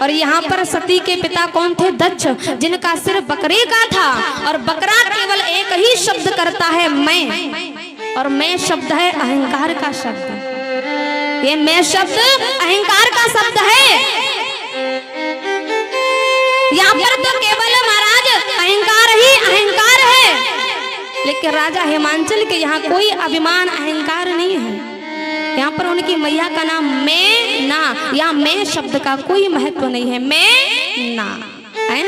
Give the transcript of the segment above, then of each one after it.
और यहाँ पर सती के पिता कौन थे? दक्ष, जिनका सिर बकरे का था और बकरा केवल एक ही शब्द करता है मैं, और मैं शब्द है अहंकार का शब्द। ये मैं शब्द अहंकार का शब्द है। यहाँ पर तो केवल महाराज अहंकार ही अहंकार है, लेकिन राजा हिमांचल के यहाँ कोई अभिमान अहंकार नहीं है। यहाँ पर उनकी मैया का नाम मैं ना, यहाँ मैं शब्द का कोई महत्व नहीं है, मैं ना है।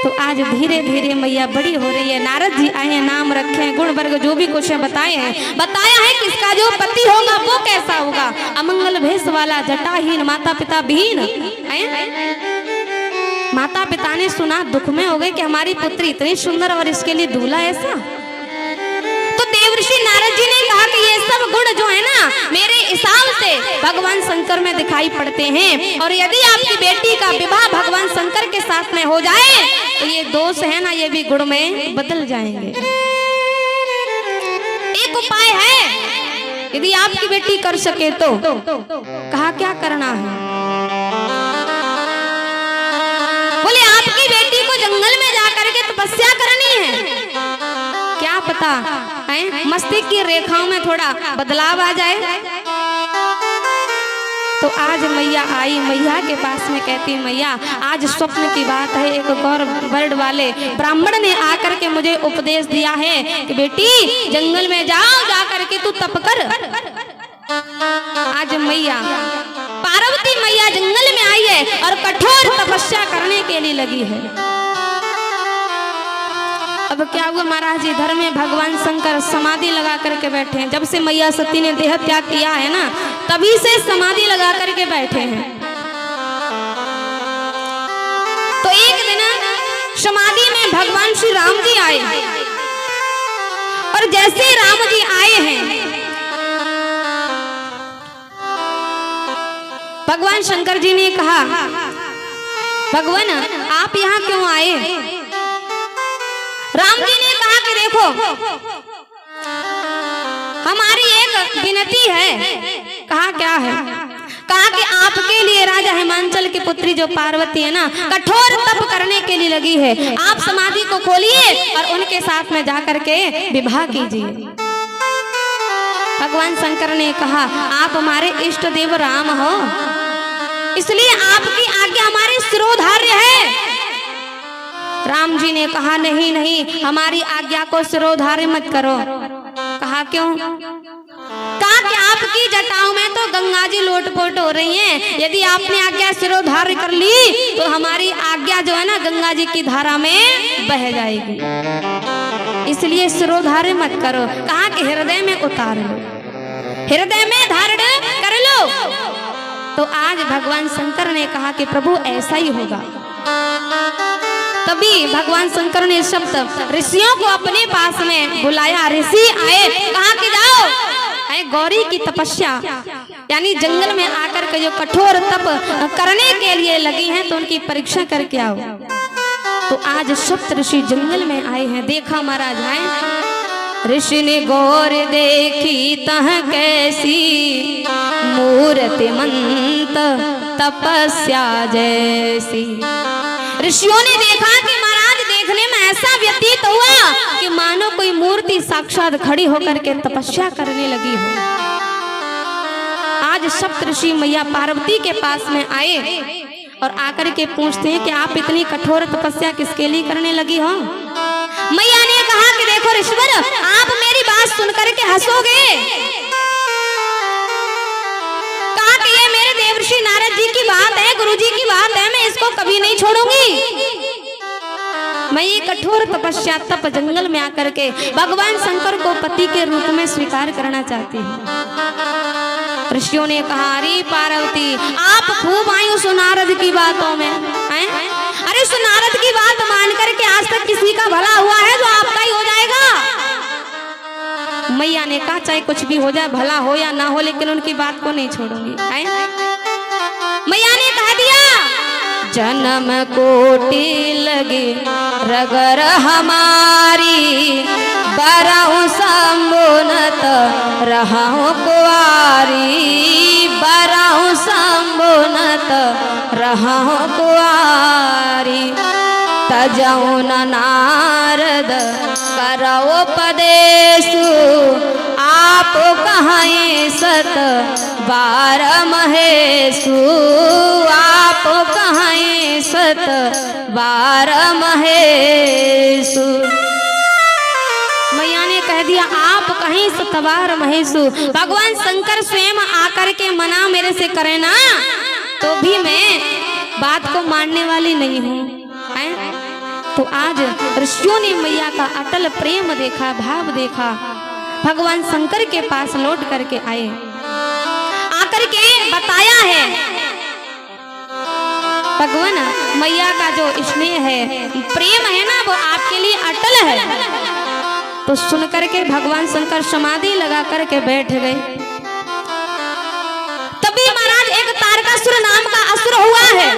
तो आज धीरे धीरे मैया बड़ी हो रही है। नारद जी आए हैं, नाम रखे हैं, गुण वर्ग जो भी कुछ है बताए हैं। बताया है किसका जो पति होगा वो कैसा होगा, अमंगल भेष वाला, जटाहीन, माता पिता विहीन है। माता पिता ने सुना, दुख में हो गए कि हमारी पुत्री इतनी सुंदर और इसके लिए दूल्हा ऐसा। तो देवर्षि नारद जी ने कहा कि ये सब गुण जो है ना मेरे हिसाब से भगवान शंकर में दिखाई पड़ते हैं, और यदि आपकी बेटी का विवाह भगवान शंकर के साथ में हो जाए तो ये दोष है ना ये भी गुण में बदल जाएंगे। एक उपाय है, यदि आपकी बेटी कर सके तो। कहा क्या करना है? बोले आपकी बेटी को जंगल में जाकर के तपस्या करनी है। क्या पता है मस्तिष्क की रेखाओं में थोड़ा बदलाव आ जाए। तो आज मैया आई, मैया के पास में कहती मैया आज स्वप्न की बात है, एक गौर वर्ड वाले ब्राह्मण ने आकर के मुझे उपदेश दिया है कि बेटी जंगल में जाओ, जाकर के तू तप कर। आज मैया पार्वती मैया जंगल में आई है और कठोर तपस्या करने के लिए लगी है। अब क्या हुआ महाराज जी, इधर में भगवान शंकर समाधि लगा करके बैठे हैं। जब से मैया सती ने देह त्याग किया है ना तभी से समाधि लगा करके बैठे हैं। तो एक दिन समाधि में भगवान श्री राम जी आए, और जैसे राम जी आए हैं भगवान शंकर जी ने कहा भगवान आप यहाँ क्यों आए? राम जी ने कहा कि देखो हमारी एक विनती है। कहा क्या है? कहा कि आपके लिए राजा हिमांचल की पुत्री जो पार्वती है ना कठोर तप करने के लिए लगी है, आप समाधि को खोलिए और उनके साथ में जाकर के विवाह कीजिए। भगवान शंकर ने कहा आप हमारे इष्ट देव राम हो, इसलिए आपकी आज्ञा हमारे सिरोधार्य है। राम जी ने कहा नहीं नहीं हमारी आज्ञा को सिरोधार्य मत करो। कहा क्यों? कहा कि आपकी जटाओं में तो गंगा जी लोटपोट हो रही हैं, यदि आपने आज्ञा सिरोधार्य कर ली तो हमारी आज्ञा जो है ना गंगा जी की धारा में बह जाएगी, इसलिए सिरोधार्य मत करो। कहा कि हृदय में उतार लो, हृदय में धारण कर लो। तो आज भगवान शंकर ने कहा कि प्रभु ऐसा ही होगा। तभी भगवान शंकर ने शब्द ऋषियों को अपने पास में बुलाया। ऋषि आए, कहा कि जाओ गौरी की तपस्या यानी जंगल में आकर के जो कठोर तप करने के लिए लगी हैं तो उनकी परीक्षा करके आओ। तो आज सप्त ऋषि जंगल में आए हैं। देखा महाराज आए, ऋषि ने गौर देखी तह कैसी, मूर्तिमंत तपस्या जैसी। ऋषियों ने देखा कि महाराज देखने में ऐसा व्यतीत हुआ कि मानो कोई मूर्ति साक्षात खड़ी होकर के तपस्या करने लगी हो। आज सप्त ऋषि मैया पार्वती के पास में आए और आकर के पूछते हैं कि आप इतनी कठोर तपस्या किसके लिए करने लगी हो? मैया ने कहा कि देखो ऋषिवर आप मेरी बात सुनकर के हंसोगे। कहा कि ये मेरे देवर्षि नारद जी की बात है, गुरु जी की बात है, मैं इसको कभी नहीं छोड़ूंगी। मैं ये कठोर तपस्या तप जंगल में आकर के भगवान शंकर को पति के रूप में स्वीकार करना चाहती हूँ। ऋषियों ने कहा अरे पार्वती आप खूब आई उस नारद की बातों में हैं? अरे उस नारद की बात मान करके आज तक किसी का भला हुआ है जो आपका ही हो जाएगा? मैया ने कहा चाहे कुछ भी हो जाए, भला हो या ना हो, लेकिन उनकी बात को नहीं छोड़ूंगी। मैया ने कह दिया जन्म कोटि लगे रगर हमारी, बरहु संबुनत रहु कुआरी, बरहु संबुनत रहा कुआरी तजऊ नारद करो उपदेशु आप कहें सत बार महेशु आप कहें सत बार महेशु। मैया ने कह दिया आप कहीं सतबार महेशु। भगवान शंकर स्वयं आकर के मना मेरे से करे ना तो भी मैं बात को मानने वाली नहीं हूँ। तो आज ऋषियों ने मैया का अटल प्रेम देखा, भाव देखा, भगवान शंकर के पास लौट करके आए, आकर के बताया है भगवान मैया का जो स्नेह है, प्रेम है ना, वो आपके लिए अटल है। तो सुन करके भगवान शंकर समाधि लगा करके बैठ गए। तभी महाराज एक तारकासुर नाम का असुर हुआ है।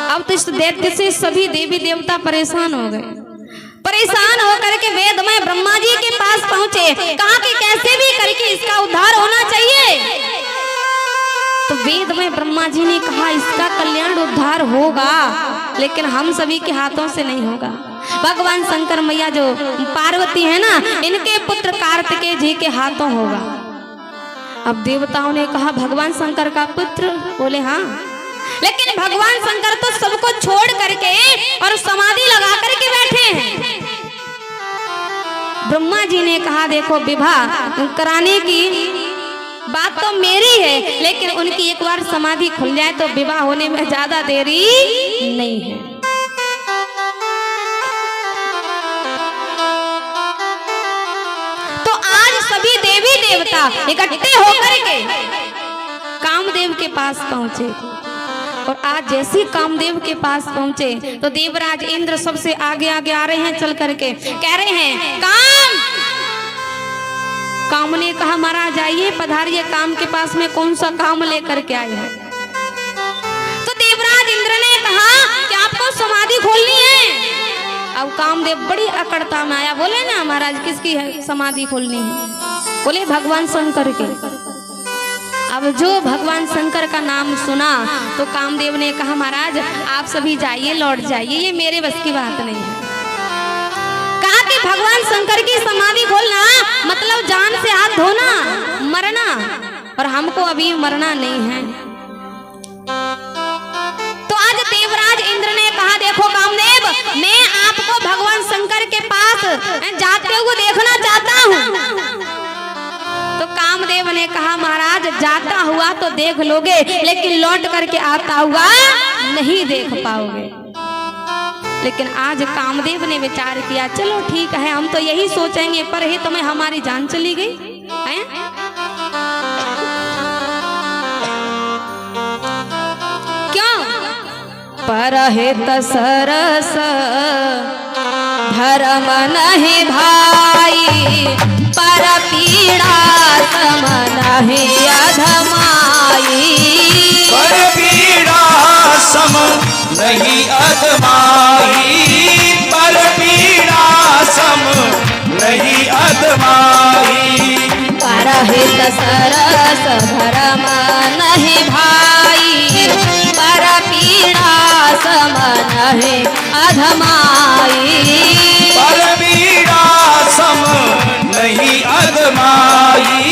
अब तो इस दैत्य से सभी देवी देवता परेशान हो गए। परेशान होकर के वेद में ब्रह्मा जी के पास पहुंचे, कहा कि कैसे भी करके इसका उद्धार होना चाहिए। तो वेद में ब्रह्मा जी ने कहा इसका कल्याण उद्धार होगा, लेकिन हम सभी के हाथों से नहीं होगा। भगवान शंकर मैया जो पार्वती है ना, इनके पुत्र कार्तिकेय जी के हाथों होगा। अब देवताओं ने कहा भगवान शंकर का पुत्र, बोले हाँ, लेकिन भगवान शंकर तो सबको छोड़ करके और समाधि लगा करके बैठे हैं। ब्रह्मा जी ने कहा देखो विवाह कराने की बात तो मेरी है, लेकिन उनकी एक बार समाधि खुल जाए तो विवाह होने में ज्यादा देरी नहीं है। तो आज सभी देवी देवता इकट्ठे होकर के कामदेव के पास पहुंचे। और आज जैसे कामदेव के पास पहुंचे तो देवराज इंद्र सबसे आगे आगे आ रहे हैं, चल करके कह रहे हैं काम ने कहा महाराज आइए पधारिए, काम के पास में कौन सा काम लेकर के आए हैं। तो देवराज इंद्र ने कहा कि आपको समाधि खोलनी है। अब कामदेव बड़ी अकड़ता में आया, बोले ना महाराज किसकी है समाधि खोलनी है? बोले भगवान शंकर के। अब जो भगवान शंकर का नाम सुना तो कामदेव ने कहा महाराज आप सभी जाइए, लौट जाइए, ये मेरे बस की बात नहीं है। कहा कि भगवान शंकर की समाधि खोलना मतलब जान से हाथ धोना, मरना, और हमको अभी मरना नहीं है। तो आज देवराज इंद्र ने कहा देखो कामदेव, मैं आपको भगवान शंकर के पास जाते हुए देखना चाहता हूँ। तो कामदेव ने कहा महाराज जाता हुआ तो देख लोगे, लेकिन लौट करके आता हुआ नहीं देख पाओगे। लेकिन आज कामदेव ने विचार किया चलो ठीक है, हम तो यही सोचेंगे, पर ही तुम्हें हमारी जान चली गई है? क्यों? परहित सरस धर्म नहीं भाई, पर पीड़ा सम नहीं अधमाई, पर पीड़ा सम नहीं अधमाई, पर पीड़ा सम नहीं अधमाई। परहित सरस धर्म नहीं भाई, पर पीड़ा सम नहीं अधमाई, पर पीड़ा सम नहीं अधमाई,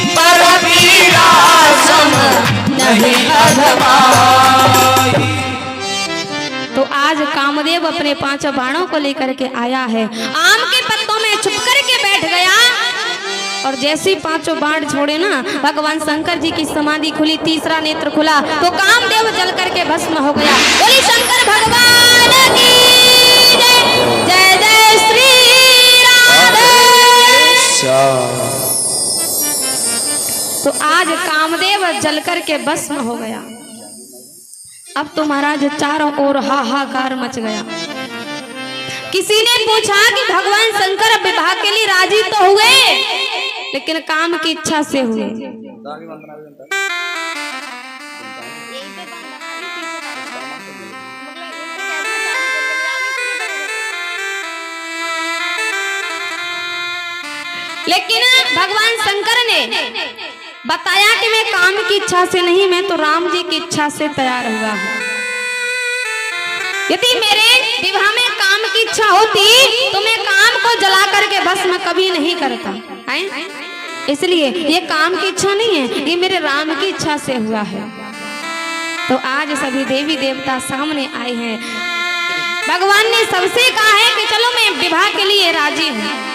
पर पीड़ा सम नहीं अधमाई। तो आज कामदेव अपने 5 बाणों को लेकर के आया है, आम के पत्तों में छुप करके बैठ गया, और जैसे 5 बाण छोड़े ना भगवान शंकर जी की समाधि खुली, तीसरा नेत्र खुला तो कामदेव जल करके भस्म हो गया। बोली शंकर भगवान की जय, जय जय श्री राधे। तो आज कामदेव जल करके भस्म हो गया। अब तो महाराज चारों ओर हाहाकार मच गया। किसी ने पूछा कि भगवान शंकर विवाह के लिए राजी तो हुए, लेकिन काम की इच्छा से हुए। लेकिन भगवान शंकर ने बताया कि मैं काम की इच्छा से नहीं, मैं तो राम जी की इच्छा से तैयार हुआ हूँ। यदि मेरे विवाह में काम की इच्छा होती तो मैं काम को जला करके भस्म कभी नहीं करता है। इसलिए ये काम की इच्छा नहीं है, ये मेरे राम की इच्छा से हुआ है। तो आज सभी देवी देवता सामने आए हैं। भगवान ने सबसे कहा है कि चलो मैं विवाह के लिए राजी हूँ।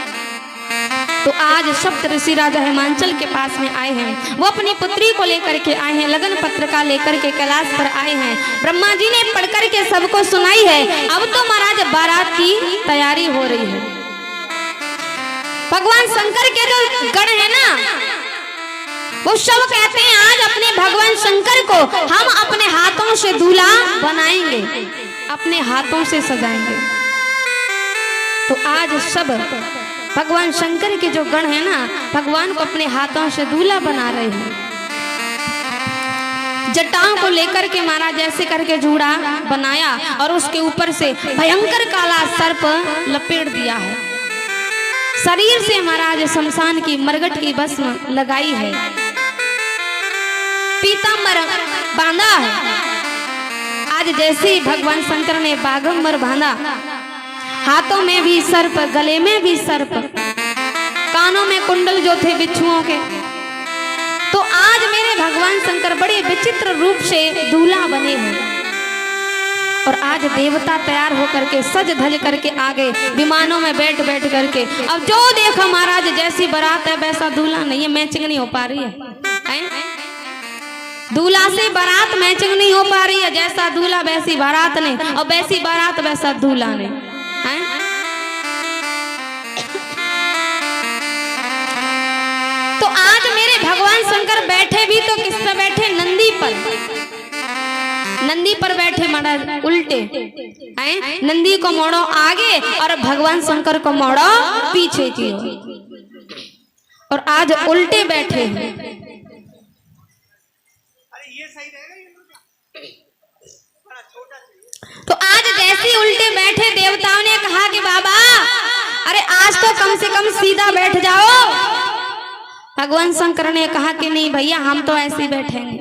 तो आज सप्त ऋषि राजा हिमांचल के पास में आए हैं। वो अपनी पुत्री को लेकर के आए हैं, लगन पत्रिका लेकर के कैलाश पर आए हैं। ब्रह्मा जी ने पढ़कर के सबको सुनाई है। अब तो महाराज बारात की तैयारी हो रही है। भगवान शंकर के जो गण है ना, वो सब कहते हैं आज अपने भगवान शंकर को हम अपने हाथों से दूल्हा बनाएंगे, अपने हाथों से सजाएंगे। तो आज सब भगवान शंकर के जो गण है ना, भगवान को अपने हाथों से दूल्हा बना रहे हैं। जटाओं को लेकर के महाराज ऐसे करके जूड़ा बनाया और उसके ऊपर से भयंकर काला सर्प लपेट दिया है। शरीर से महाराज शमशान की मरगट की भस्म लगाई है। पीतांबर बांधा है। आज जैसे ही भगवान शंकर ने बागंबर बांधा, हाथों में भी सर्प, गले में भी सर्प, कानों में कुंडल जो थे बिच्छुओं के। तो आज मेरे भगवान शंकर बड़े विचित्र रूप से दूल्हा बने हैं। और आज देवता तैयार होकर के सज धज करके आ गए, विमानों में बैठ बैठ करके। अब जो देखा महाराज जैसी बारात है वैसा दूल्हा नहीं है, मैचिंग नहीं हो पा रही है। दूल्हा से बारात मैचिंग नहीं हो पा रही है। जैसा दूल्हा वैसी बारात ने, और वैसी बारात वैसा दूल्हा ने। तो आज मेरे भगवान शंकर बैठे भी तो किस पे बैठे? नंदी पर। नंदी पर बैठे महाराज उल्टे। नंदी को मोड़ो आगे और भगवान शंकर को मोड़ो पीछे की ओर। और आज उल्टे बैठे हैं। तो आज जैसे उल्टे बैठे, देवताओं ने कहा कि बाबा अरे आज तो कम से कम सीधा बैठ जाओ। भगवान शंकर ने कहा कि नहीं भैया, हम तो ऐसे ही बैठेंगे।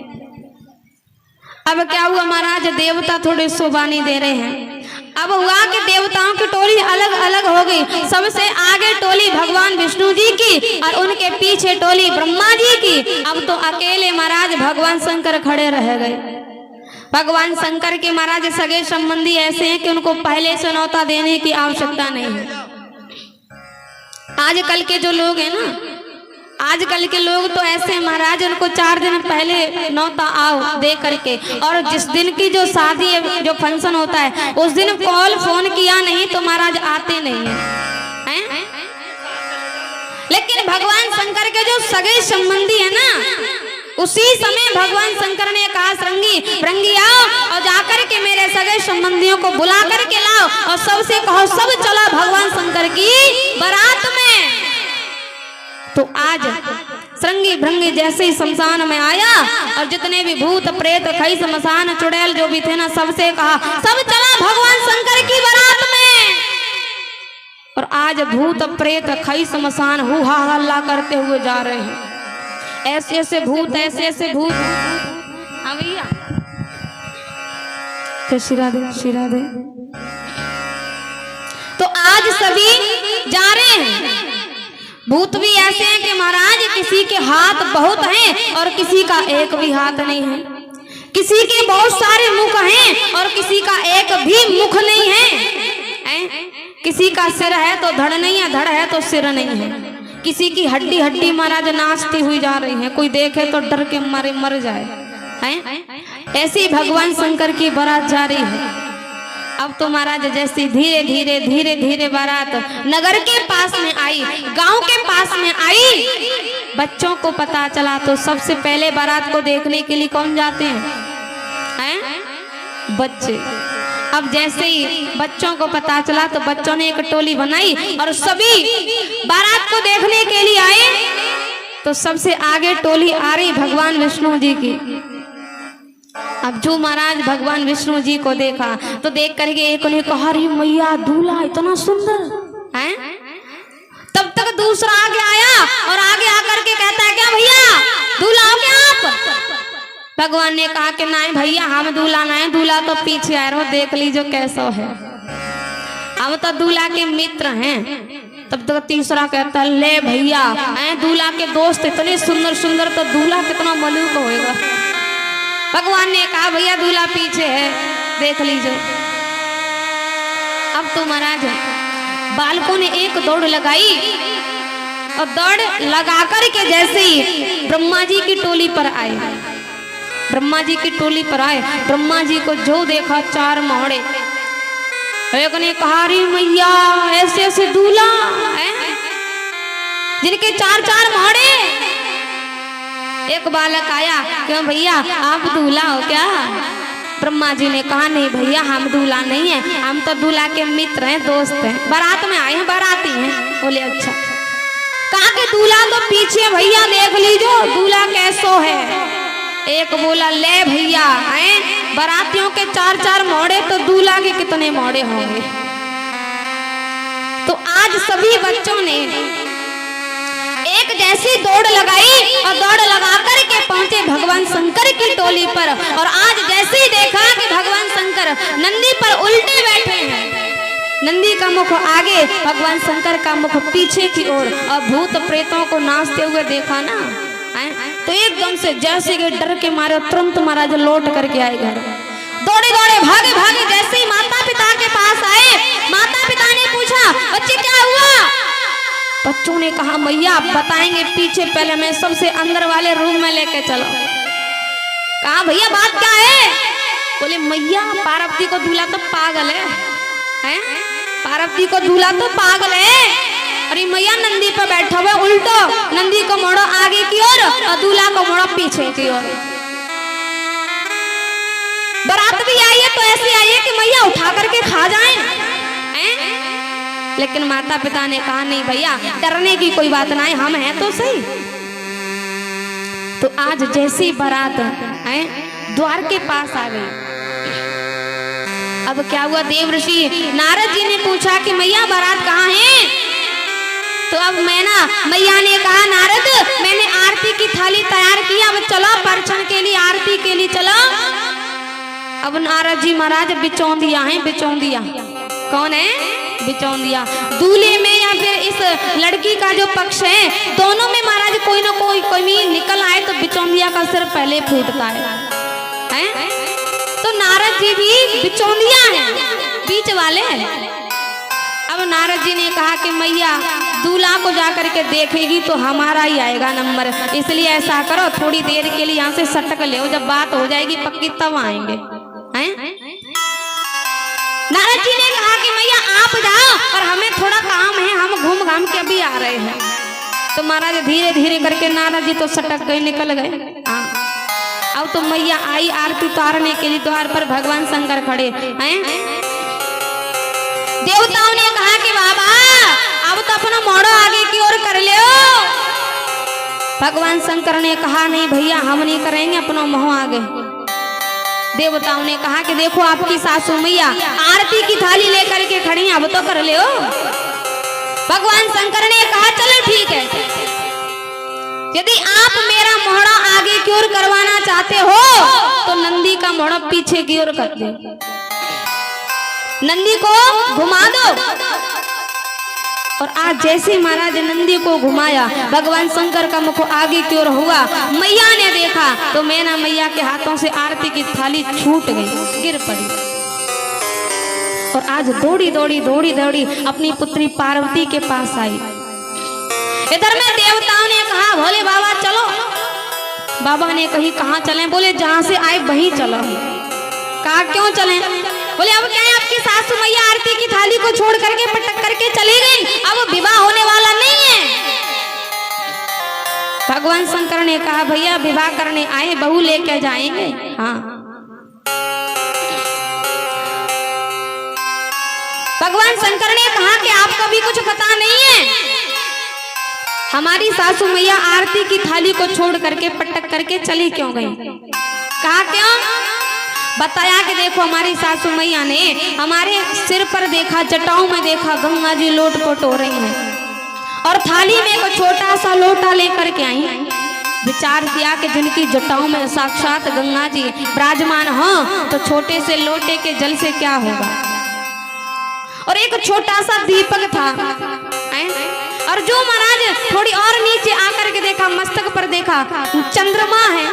अब क्या हुआ महाराज, देवता थोड़े शोभा नहीं दे रहे हैं। अब हुआ कि देवताओं की टोली अलग अलग हो गई। सबसे आगे टोली भगवान विष्णु जी की और उनके पीछे टोली ब्रह्मा जी की। अब तो अकेले महाराज भगवान शंकर खड़े रह गए। भगवान शंकर के महाराज सगे संबंधी ऐसे हैं कि उनको पहले से न्योता देने की आवश्यकता नहीं है। आजकल के जो लोग हैं ना, आजकल के लोग तो ऐसे महाराज, उनको 4 दिन पहले न्योता आओ दे करके, और जिस दिन की जो शादी है, जो फंक्शन होता है, उस दिन कॉल फोन किया नहीं तो महाराज आते नहीं है। लेकिन भगवान शंकर के जो सगे संबंधी है ना, उसी समय भगवान शंकर ने कहा श्रृंगी आओ और जाकर के मेरे सगे संबंधियों को बुला करके लाओ और सबसे कहो सब चला भगवान शंकर की बारात में। तो आज श्रृंगी भृंगी जैसे ही शमशान में आया और जितने भी भूत प्रेत खई शमशान चुड़ैल जो भी थे ना, सबसे कहा सब चला भगवान शंकर की बारात में। और आज भूत प्रेत खई शमशान हुआ हल्ला करते हुए जा रहे हैं। ऐसे ऐसे भूत, ऐसे ऐसे भूत। हाँ भैया, शिरा दे। तो आज सभी जा रहे हैं। भूत भी ऐसे हैं कि महाराज किसी के हाथ बहुत हैं और किसी का एक भी हाथ नहीं है। किसी के बहुत सारे मुख हैं और किसी का एक भी मुख नहीं है। किसी का सिर है तो धड़ नहीं है, धड़ है तो सिर नहीं है। किसी की हड्डी हड्डी महाराज नाचती हुई जा रही है, कोई देखे तो डर के मारे मर जाए। ऐसी भगवान शंकर की बारात जा रही है। अब तो महाराज जैसी धीरे धीरे धीरे धीरे बारात नगर के पास में आई, गांव के पास में आई। बच्चों को पता चला तो सबसे पहले बारात को देखने के लिए कौन जाते हैं? बच्चे। अब जैसे ही बच्चों को पता चला तो बच्चों ने एक टोली बनाई और सभी बारात को देखने के लिए आए। तो सबसे आगे टोली आ रही भगवान विष्णु जी की। अब जो महाराज भगवान विष्णु जी को देखा तो देख करके एक ने कहा अरे मैया दूल्हा इतना सुंदर है। तब तक दूसरा आगे आया और आगे आकर के कहता है क्या भैया दूल्हा भगवान ने कहा कि नहीं भैया हम दूल्हा नहीं, दूल्हा तो पीछे आ रहा, देख लीजिए कैसा है, हम तो दूल्हा के मित्र हैं। तब तक तीसरा कहता है ले भैया दूल्हा के दोस्त इतने सुंदर सुंदर, तो दूल्हा कितना मलूक होएगा। भगवान ने कहा भैया दूल्हा पीछे है, देख लीजिए। अब तो महाराज बालकों ने एक दौड़ लगाई और दौड़ लगा कर के जैसे ही ब्रह्मा जी की टोली पर आए, ब्रह्मा जी की टोली पर आए, ब्रह्मा जी को जो देखा चार मोहड़े। एक ने कहा रे मैया ऐसे ऐसे दूल्हा जिनके चार चार मोहड़े। एक बालक आया, क्यों भैया आप दूल्हा हो क्या? ब्रह्मा जी ने कहा नहीं भैया हम दूल्हा नहीं है, हम तो दूल्हा के मित्र हैं, दोस्त हैं, बारात में आए हैं, बाराती हैं। बोले अच्छा। कहा कि दूल्हा तो पीछे भैया देख लीजिए दूल्हा कैसो है। एक बोला ले भैया बारातियों के चार चार मोड़े, तो दूल्हा के कितने मोड़े होंगे। तो आज सभी बच्चों ने एक जैसी दौड़ लगाई और दौड़ लगा कर के पहुंचे भगवान शंकर की टोली पर। और आज जैसे ही देखा कि भगवान शंकर नंदी पर उल्टे बैठे हैं, नंदी का मुख आगे, भगवान शंकर का मुख पीछे की ओर, और भूत प्रेतों को नाचते हुए देखा ना, तो एकदम से जैसे कि डर के मारे तुरंत महाराज लौट करके आए घर। दौड़े दौड़े भागे भागे जैसे ही माता पिता के पास आए, माता पिता ने पूछा बच्चे क्या हुआ? बच्चों ने कहा मैया आप बताएंगे, पीछे पहले मैं सबसे अंदर वाले रूम में लेके चलो। कहा भैया बात क्या है? बोले मैया पार्वती को दूल्हा तो पागल है, पार्वती को दूल्हा तो पागल है। अरे मैया नंदी पर बैठा हुआ उल्टो, नंदी को मोड़ो आगे की ओर और दूल्हा को मोड़ो पीछे की ओर। बारात भी आई है तो ऐसे आई है कि मैया उठा करके खा जाए। लेकिन माता पिता ने कहा नहीं भैया डरने की कोई बात नहीं, हम हैं तो सही। तो आज जैसी बारात द्वार के पास आ गई, अब क्या हुआ? देव ऋषि नारद जी ने पूछा कि मैया बारात कहाँ है? तो अब मैया ने कहा नारद मैंने आरती की थाली तैयार की, अब चलो परछन के लिए आरती के लिए चलो। अब नारद जी महाराज बिचौंदिया हैं, बिचौंदिया कौन है? बिचौंदिया। दूल्हे में या फिर इस लड़की का जो पक्ष है, दोनों में महाराज कोई ना कोई कमी निकल आए तो बिचौंदिया का सिर पहले फूटता है? तो नारद जी भी बिचौंदिया हैं, बीच वाले। अब नारद जी ने कहा कि मैया दूल्हा को जाकर के देखेगी तो हमारा ही आएगा नंबर, इसलिए ऐसा करो थोड़ी देर के लिए यहाँ से सटक ले, जब बात हो जाएगी पक्की तब आएंगे। नारद जी ने कहा कि मैया आप जाओ और हमें थोड़ा काम है, हम घूम घाम के अभी आ रहे हैं। तो महाराज धीरे धीरे करके नारद जी तो सटक गए, निकल गए। अब तो मैया आई आरती उतारने के लिए, द्वार पर भगवान शंकर खड़े हैं। देवताओं ने कहा कि बाबा अब तो अपना मोड़ो आगे की ओर कर ले। भगवान शंकर ने कहा नहीं भैया हम नहीं करेंगे, अपना मोह आगे। देवताओं ने कहा कि देखो आपकी सासू मैया आरती की थाली लेकर के खड़ी, अब तो कर ले। भगवान शंकर ने कहा चलो ठीक है, यदि आप मेरा मोहड़ा आगे की ओर करवाना चाहते हो तो नंदी का मोहड़ा पीछे की ओर कर दो, नंदी को घुमा दो। और आज जैसे महाराज नंदी को घुमाया, भगवान शंकर का मुख आगे की ओर हुआ, मैया ने देखा तो मैया के हाथों से आरती की थाली छूट गई, गिर पड़ी। और आज दौड़ी दौड़ी दौड़ी दौड़ी अपनी पुत्री पार्वती के पास आई। इधर में देवताओं ने कहा भोले बाबा चलो। बाबा ने कही कहाँ चलें? बोले जहाँ से आए वहीं चलो। कहा क्यों चलें? बोले अब क्या है आपकी सासू मैया आरती की थाली को छोड़ करके पटक करके चली गई, अब विवाह होने वाला नहीं है। भगवान शंकर ने कहा भैया विवाह करने आए, बहू लेके जाएंगे। हाँ भगवान शंकर ने कहा कि आपको भी कुछ पता नहीं है, हमारी सासू मैया आरती की थाली को छोड़ करके पटक करके चली क्यों गई? कहा क्यों? बताया कि देखो हमारी सासू मैया ने हमारे सिर पर देखा, जटाओं में देखा गंगा जी लोट पोट हो रही हैं, और थाली में एक छोटा सा लोटा लेकर के आई। विचार किया कि जिनकी जटाओं में साक्षात गंगा जी विराजमान हो तो छोटे से लोटे के जल से क्या होगा। और एक छोटा सा दीपक था, और जो महाराज थोड़ी और नीचे आकर के देखा, मस्तक पर देखा चंद्रमा है।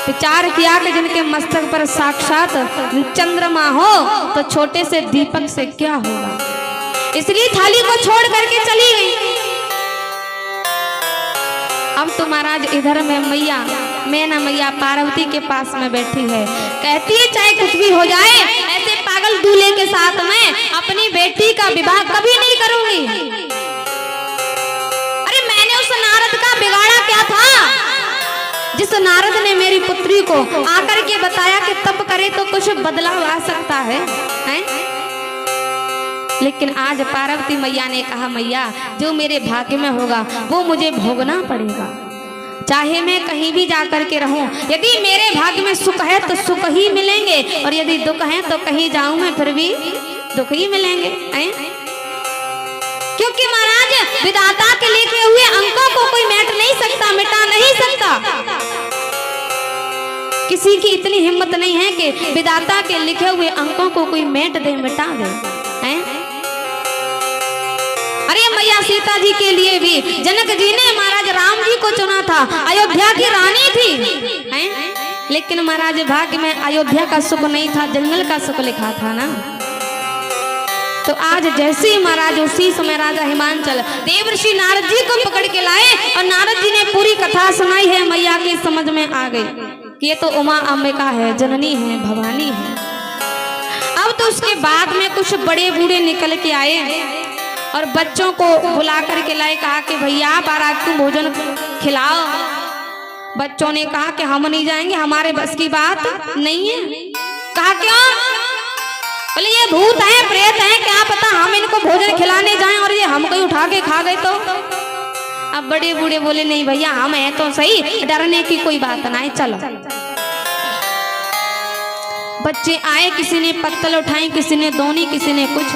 विचार किया कि जिनके मस्तक पर साक्षात चंद्रमा हो तो छोटे से दीपक से क्या होगा। इसलिए थाली को छोड़ करके चली गई। अब तो महाराज इधर में मैना मैया पार्वती के पास में बैठी है, कहती है चाहे कुछ भी हो जाए, ऐसे पागल दूल्हे के साथ मैं अपनी बेटी का विवाह कभी नहीं करूंगी। अरे मैंने उस नारद का बिगाड़ा क्या था, जिस नारद ने मेरी पुत्री को आकर के बताया कि तप करे तो कुछ बदलाव आ सकता है? लेकिन आज पार्वती मैया ने कहा मैया जो मेरे भाग्य में होगा वो मुझे भोगना पड़ेगा, चाहे मैं कहीं भी जाकर के रहूं। यदि मेरे भाग्य में सुख है तो सुख ही मिलेंगे, और यदि दुख है तो कहीं जाऊं मैं फिर भी दुख ही मिलेंगे। क्योंकि महाराज विधाता के लिखे हुए अंकों को कोई मेट नहीं सकता, मिटा नहीं सकता। किसी की इतनी हिम्मत नहीं है कि विधाता के लिखे हुए अंकों को कोई मेट दे, मिटा दे। अरे मैया सीता जी के लिए भी जनक जी ने महाराज राम जी को चुना था, अयोध्या की रानी थी, लेकिन महाराज भाग्य में अयोध्या का सुख नहीं था, जंगल का सुख लिखा था ना। तो आज जैसे ही महाराज उसी समय राजा हिमांचल देवर्षि नारद जी को पकड़ के लाए, और नारद जी ने पूरी कथा सुनाई है, मैया की समझ में आ गई कि ये तो उमा अंबिका है, जननी है, भवानी है। अब तो उसके बाद में कुछ बड़े बूढ़े निकल के आए और बच्चों को बुला करके लाए, कहा कि भैया बारात को भोजन खिलाओ। बच्चों ने कहा कि हम नहीं जाएंगे, हमारे बस की बात नहीं है। कहा क्यों? बोले ये भूत हैं, प्रेत हैं, क्या पता हम इनको भोजन खिलाने जाएं और ये हमको ही उठा के खा गए तो। अब बड़े बूढ़े बोले नहीं भैया हम हैं तो सही, डरने की कोई बात ना है, चलो। बच्चे आए, किसी ने पत्तल उठाई, किसी ने दोनी, किसी ने कुछ।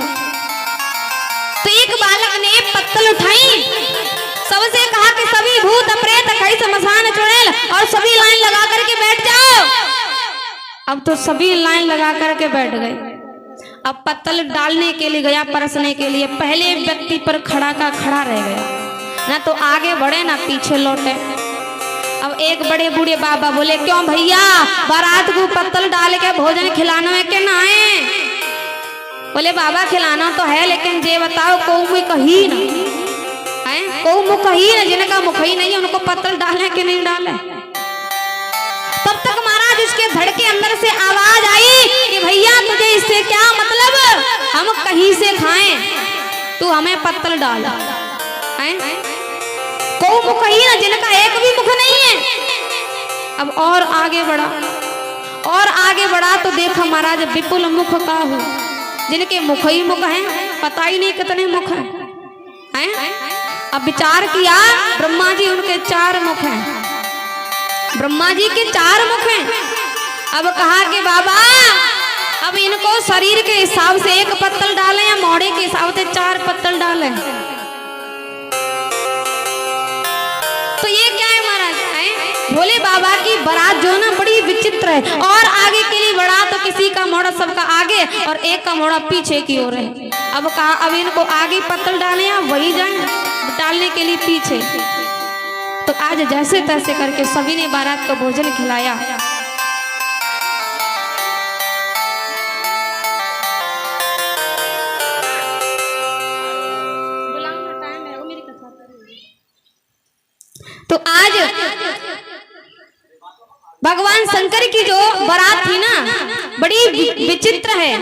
तो एक बालक ने पत्तल उठाई, सबसे कहा कि सभी भूत प्रेत कई शमशान चुड़ैल और सभी लाइन लगा करके बैठ जाओ। अब तो सभी लाइन लगा करके बैठ गए। अब पत्तल डालने के लिए गया, परसने के लिए, पहले व्यक्ति पर खड़ा का खड़ा रह गया, ना तो आगे बढ़े ना पीछे लौटे। अब एक बड़े बूढ़े बाबा बोले क्यों भैया बारात को पत्तल डाल के भोजन खिलाना है के ना है? बोले बाबा खिलाना तो है, लेकिन ये बताओ को मुख ही ना है, को मुख ही ना, जिनका मुख ही नहीं उनको पत्तल डाले कि नहीं डाले? तब तक महाराज उसके धड़ के अंदर से आवाज आई कि भैया तुझे इससे क्या मतलब, हम कहीं से खाएं, तू हमें पत्तल डाल। को मुख ही ना, जिनका एक भी मुख नहीं है। अब और आगे बढ़ा, और आगे बढ़ा तो देखा महाराज विपुल मुख का हो, जिनके मुख ही मुख हैं, पता ही नहीं कितने मुख हैं। अब विचार किया, ब्रह्मा जी उनके 4 मुख हैं, ब्रह्मा जी के 4 मुख हैं। अब कहा कि बाबा अब इनको शरीर के हिसाब से 1 पत्तल डालें या मोड़े के हिसाब से 4 पत्तल डालें? तो ये क्या है महाराज? भोले बाबा की बारात जो ना बड़ी विचित्र है, और आगे के लिए बढ़ा तो किसी का मोड़ा सबका आगे और एक का मोड़ा पीछे की ओर है। अब कहा अब इनको आगे पत्तल डालें या वही जाए डालने के लिए पीछे? तो आज जैसे तैसे करके सभी ने बारात को भोजन खिलाया। तो आज भगवान शंकर की जो बारात थी ना बड़ी विचित्र है,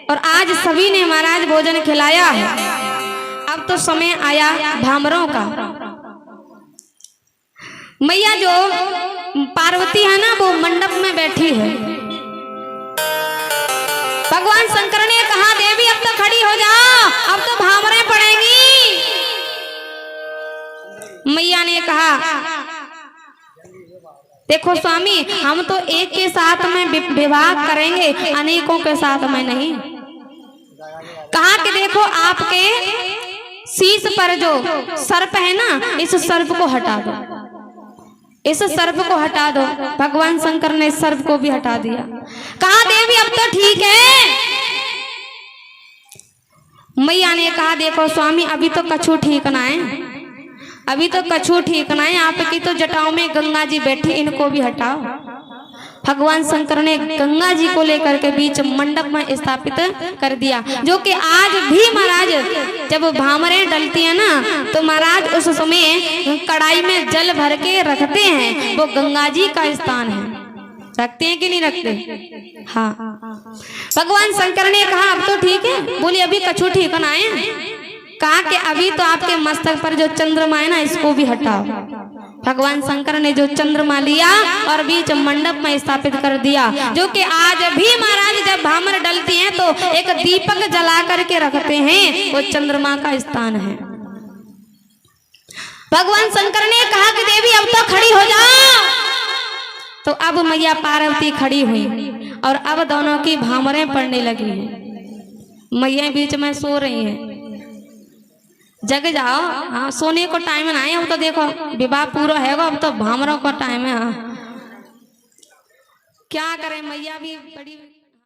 और आज सभी ने महाराज भोजन खिलाया है। अब तो समय आया भामरों का। मैया जो पार्वती है ना वो मंडप में बैठी है। भगवान शंकर ने कहा देवी अब तो खड़ी हो जाओ, अब तो भामरें पड़ेंगी। मैया ने कहा देखो स्वामी हम तो एक के साथ में विवाह करेंगे, अनेकों के साथ में नहीं। कहा कि देखो आपके शीश पर जो सर्प है ना, इस सर्प को हटा दो। इस सर्प को हटा दो। भगवान शंकर ने इस सर्प को भी हटा दिया। कहा देवी अब तो ठीक है। मैया ने कहा देखो स्वामी अभी तो कछू ठीक ना है, अभी तो कछू ठीक ना है, आपकी तो जटाओं में गंगा जी बैठी, इनको भी हटाओ। भगवान शंकर ने गंगा जी को लेकर के बीच मंडप में स्थापित कर दिया, जो कि आज भी महाराज जब भामरें डलती है ना तो महाराज उस समय कढ़ाई में जल भर के रखते हैं, वो गंगा जी का स्थान है। रखते हैं कि नहीं रखते? हाँ। भगवान शंकर ने कहा अब तो ठीक है। बोली अभी कछू ठीक ना है। कहा कि अभी तो आपके मस्तक पर जो चंद्रमा है ना इसको भी हटाओ। भगवान शंकर ने जो चंद्रमा लिया और बीच मंडप में स्थापित कर दिया, जो कि आज भी महाराज जब भामर डलती हैं तो एक दीपक जला करके रखते हैं, वो चंद्रमा का स्थान है। भगवान शंकर ने कहा कि देवी अब तो खड़ी हो जाओ। तो अब मैया पार्वती खड़ी हुई और अब दोनों की भामरें पड़ने लगी हैं। मैया बीच में सो रही हैं। जग जाओ, हाँ सोने को टाइम ना है। अब तो देखो विवाह पूरा है, अब तो भामरों का टाइम है। हाँ क्या करें, मैया भी बड़ी